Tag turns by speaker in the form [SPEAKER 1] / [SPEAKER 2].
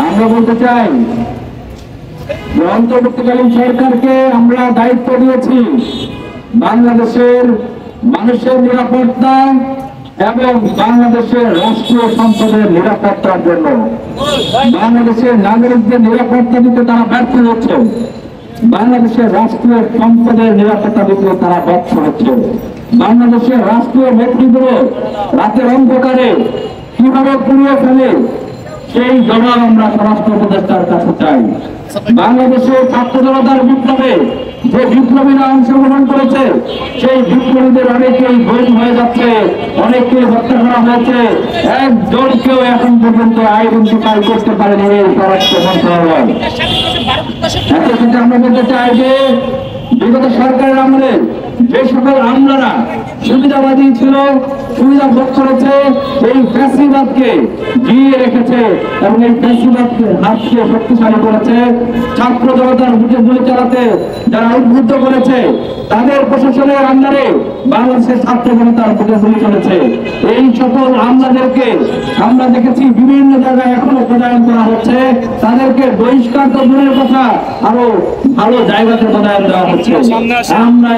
[SPEAKER 1] আমরা বলতে চাই যে অন্তর্বর্তীকালীন সরকারকে আমরা দায়িত্ব দিয়েছি বাংলাদেশের মানুষের নিরাপত্তা এবং বাংলাদেশের রাষ্ট্রীয় সম্পদের নিরাপত্তার জন্য। বাংলাদেশের নাগরিকদের নিরাপত্তা দিতে তারা ব্যর্থ হচ্ছে, বাংলাদেশের রাষ্ট্রীয় সম্পদের নিরাপত্তা দিতে তারা ব্যর্থ হচ্ছে। বাংলাদেশের রাষ্ট্রীয় নেতৃত্বগুলো রাতের অন্ধকারে কিভাবে পুড়িয়ে ফেলে সেই জবাব আমরা স্বরাষ্ট্র উপদেষ্টার কাছে চাই। বাংলাদেশের ছাত্র জনতার বিপ্লবে যে বিপ্লবীরা অংশগ্রহণ করেছে সেই বিপ্লবীদের অনেকেই গুম হয়ে যাচ্ছে, অনেককে হত্যা করা হয়েছে, একজনকেও এখন পর্যন্ত আইডেন্টিফাই করতে পারেনি স্বরাষ্ট্র মন্ত্রণালয়। এত কিন্তু আমরা বলতে চাই যে বিগত সরকারের আমলে যে সকল আমলারা সুবিধাবাদী ছিল, সুবিধা ভোগ করেছে, এই ফ্যাসিবাদকে জিয়ে রেখেছে এবং এই ফ্যাসিবাদকে হাতকে শক্তিশালী করেছে। ছাত্র জনতার বুকে গুলি চালাতে যারা উদ্বুদ্ধ করেছে তাদের প্রশাসনের আন্ডারে বাংলাদেশের ছাত্র জনতার বুকে গুলি চলেছে। এই সকল আমলাদেরকে আমরা দেখেছি বিভিন্ন জায়গায় এখনো পদায়ন করা হচ্ছে, তাদেরকে বহিষ্কার তো দূরের কথা আরো ভালো জায়গাতে পদায়ন দেওয়া হচ্ছে। আমরা